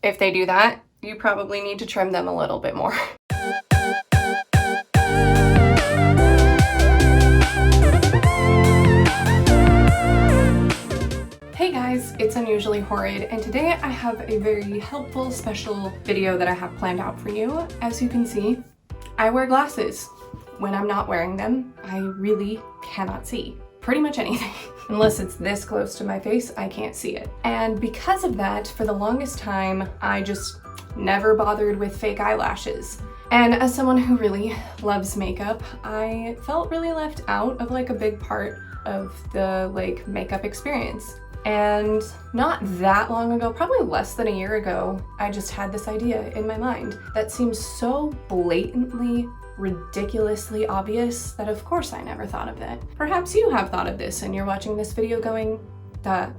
If they do that, you probably need to trim them a little bit more. Hey guys, it's Unusually Horrid, and today I have a very helpful special video that I have planned out for you. As you can see, I wear glasses. When I'm not wearing them, I really cannot see pretty much anything. Unless it's this close to my face, I can't see it. And because of that, for the longest time, I just never bothered with fake eyelashes. And as someone who really loves makeup, I felt really left out of like a big part of the makeup experience. And not that long ago, probably less than a year ago, I just had this idea in my mind that seems so blatantly, ridiculously obvious that of course I never thought of it. Perhaps you have thought of this and you're watching this video going, duh.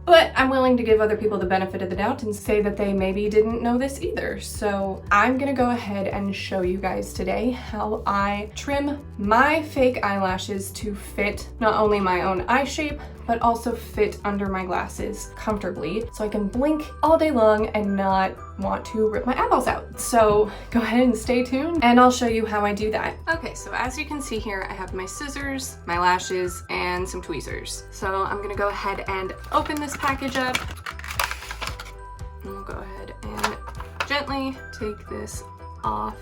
But I'm willing to give other people the benefit of the doubt and say that they maybe didn't know this either. So I'm gonna go ahead and show you guys today how I trim my fake eyelashes to fit not only my own eye shape, but also fit under my glasses comfortably so I can blink all day long and not want to rip my eyeballs out. So go ahead and stay tuned and I'll show you how I do that. Okay, so as you can see here, I have my scissors, my lashes, and some tweezers. So I'm gonna go ahead and open this package up. And we'll go ahead and gently take this off.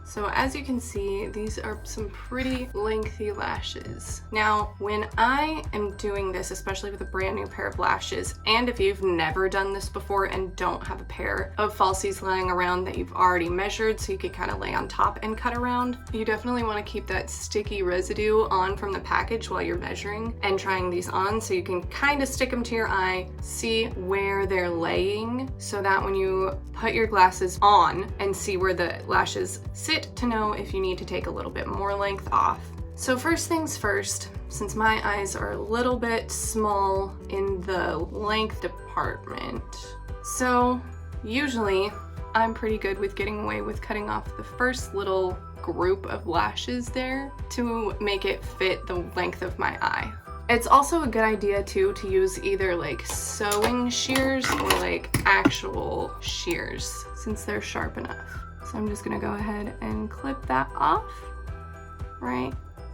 So as you can see, these are some pretty lengthy lashes. Now, when I am doing this, especially with a brand new pair of lashes, and if you've never done this before and don't have a pair of falsies lying around that you've already measured so you could kind of lay on top and cut around, you definitely want to keep that sticky residue on from the package while you're measuring and trying these on so you can kind of stick them to your eye, see where they're laying, so that when you put your glasses on and see where the lashes sit, to know if you need to take a little bit more length off. So first things first, since my eyes are a little bit small in the length department, so usually I'm pretty good with getting away with cutting off the first little group of lashes there to make it fit the length of my eye. It's also a good idea too to use either sewing shears or actual shears since they're sharp enough. So I'm just gonna go ahead and clip that off right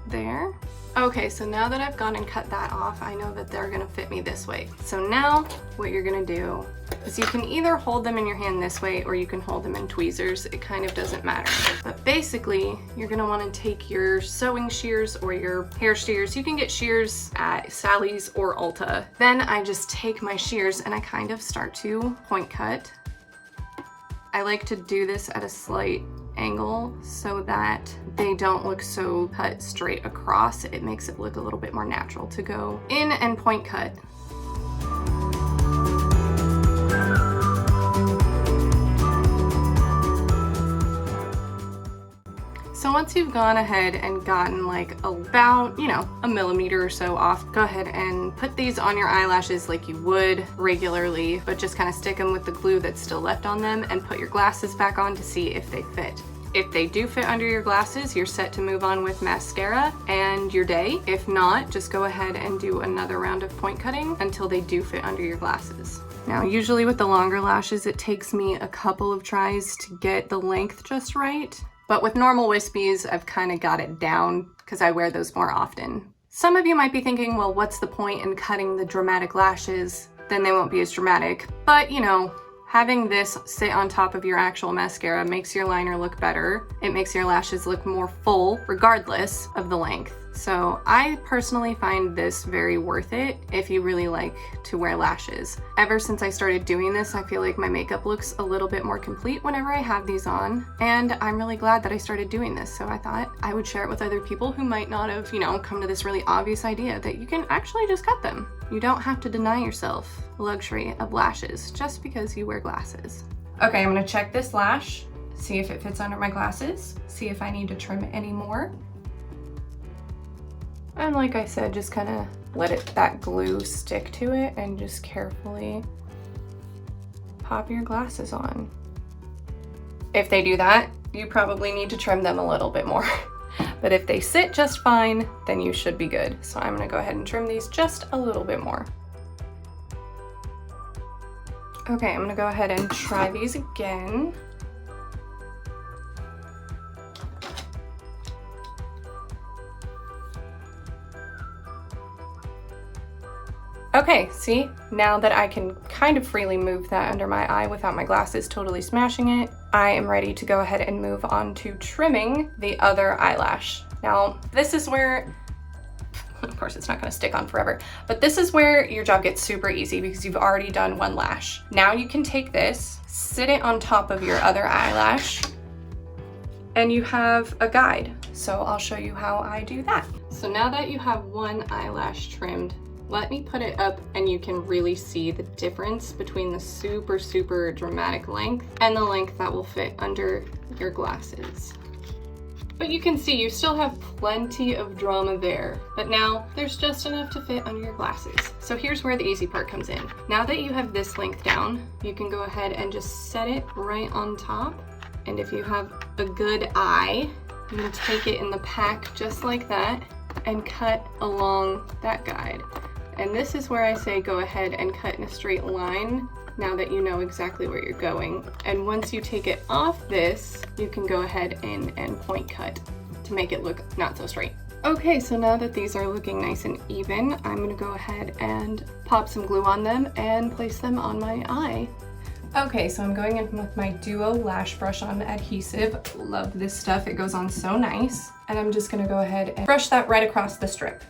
there. Okay, so now that I've gone and cut that off, I know that they're gonna fit me this way. So now what you're gonna do is you can either hold them in your hand this way or you can hold them in tweezers. It kind of doesn't matter. But basically, you're gonna wanna take your sewing shears or your hair shears. You can get shears at Sally's or Ulta. Then I just take my shears and I kind of start to point cut. I like to do this at a slight angle so that they don't look so cut straight across. It makes it look a little bit more natural to go in and point cut. So once you've gone ahead and gotten about, a millimeter or so off, go ahead and put these on your eyelashes like you would regularly, but just kind of stick them with the glue that's still left on them and put your glasses back on to see if they fit. If they do fit under your glasses, you're set to move on with mascara and your day. If not, just go ahead and do another round of point cutting until they do fit under your glasses. Now, usually with the longer lashes, it takes me a couple of tries to get the length just right. But with normal wispies, I've kind of got it down because I wear those more often. Some of you might be thinking, well, what's the point in cutting the dramatic lashes? Then they won't be as dramatic. But, having this sit on top of your actual mascara makes your liner look better. It makes your lashes look more full, regardless of the length. So I personally find this very worth it if you really like to wear lashes. Ever since I started doing this, I feel like my makeup looks a little bit more complete whenever I have these on, and I'm really glad that I started doing this. So I thought I would share it with other people who might not have, come to this really obvious idea that you can actually just cut them. You don't have to deny yourself the luxury of lashes just because you wear glasses. Okay, I'm gonna check this lash, see if it fits under my glasses, see if I need to trim it any more. And like I said, just kind of let that glue stick to it and just carefully pop your glasses on. If they do that, you probably need to trim them a little bit more. But if they sit just fine, then you should be good. So I'm gonna go ahead and trim these just a little bit more. Okay, I'm gonna go ahead and try these again. Okay, see, now that I can kind of freely move that under my eye without my glasses totally smashing it, I am ready to go ahead and move on to trimming the other eyelash. Now, this is where, of course it's not gonna stick on forever, but this is where your job gets super easy because you've already done one lash. Now you can take this, sit it on top of your other eyelash, and you have a guide. So I'll show you how I do that. So now that you have one eyelash trimmed, let me put it up and you can really see the difference between the super, super dramatic length and the length that will fit under your glasses. But you can see you still have plenty of drama there, but now there's just enough to fit under your glasses. So here's where the easy part comes in. Now that you have this length down, you can go ahead and just set it right on top. And if you have a good eye, you can take it in the pack just like that and cut along that guide. And this is where I say go ahead and cut in a straight line now that you know exactly where you're going. And once you take it off this, you can go ahead and point cut to make it look not so straight. Okay, so now that these are looking nice and even, I'm gonna go ahead and pop some glue on them and place them on my eye. Okay, so I'm going in with my Duo Lash Brush on adhesive. Love this stuff, it goes on so nice. And I'm just gonna go ahead and brush that right across the strip.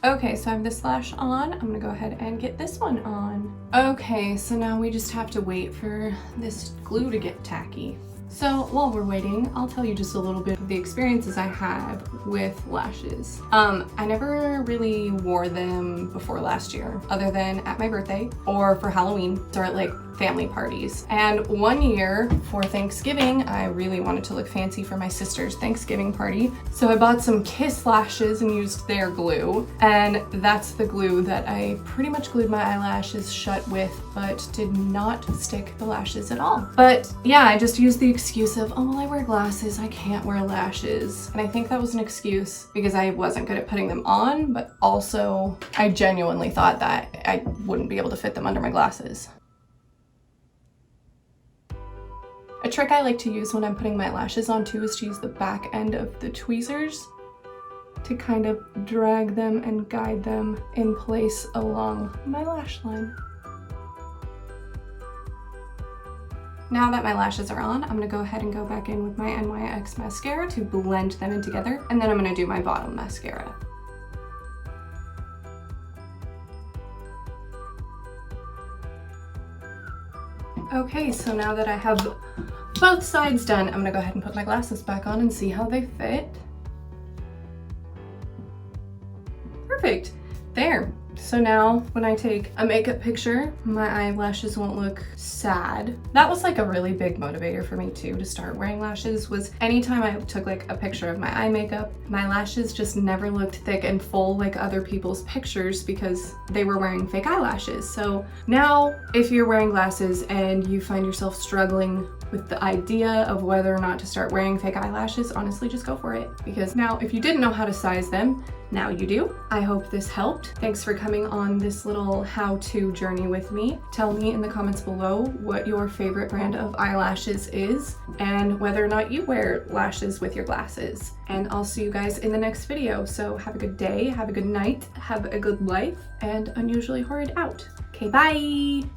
Okay, so I have this lash on. I'm gonna go ahead and get this one on. Okay, so now we just have to wait for this glue to get tacky. So while we're waiting, I'll tell you just a little bit of the experiences I have with lashes. I never really wore them before last year, other than at my birthday or for Halloween or at like family parties. And one year for Thanksgiving, I really wanted to look fancy for my sister's Thanksgiving party. So I bought some Kiss lashes and used their glue. And that's the glue that I pretty much glued my eyelashes shut with, but did not stick the lashes at all. But yeah, I just used the excuse of, oh, well, I wear glasses, I can't wear lashes. And I think that was an excuse because I wasn't good at putting them on, but also I genuinely thought that I wouldn't be able to fit them under my glasses. A trick I like to use when I'm putting my lashes on too is to use the back end of the tweezers to kind of drag them and guide them in place along my lash line. Now that my lashes are on, I'm gonna go ahead and go back in with my NYX mascara to blend them in together, and then I'm gonna do my bottom mascara. Okay, so now that I have both sides done, I'm gonna go ahead and put my glasses back on and see how they fit. Perfect, there. So now when I take a makeup picture, my eyelashes won't look sad. That was like a really big motivator for me too to start wearing lashes, was anytime I took like a picture of my eye makeup, my lashes just never looked thick and full like other people's pictures because they were wearing fake eyelashes. So now if you're wearing glasses and you find yourself struggling with the idea of whether or not to start wearing fake eyelashes, honestly just go for it. Because now if you didn't know how to size them, now you do. I hope this helped. Thanks for coming on this little how-to journey with me. Tell me in the comments below what your favorite brand of eyelashes is and whether or not you wear lashes with your glasses. And I'll see you guys in the next video. So have a good day, have a good night, have a good life, and Unusually Horrid out. Okay, bye!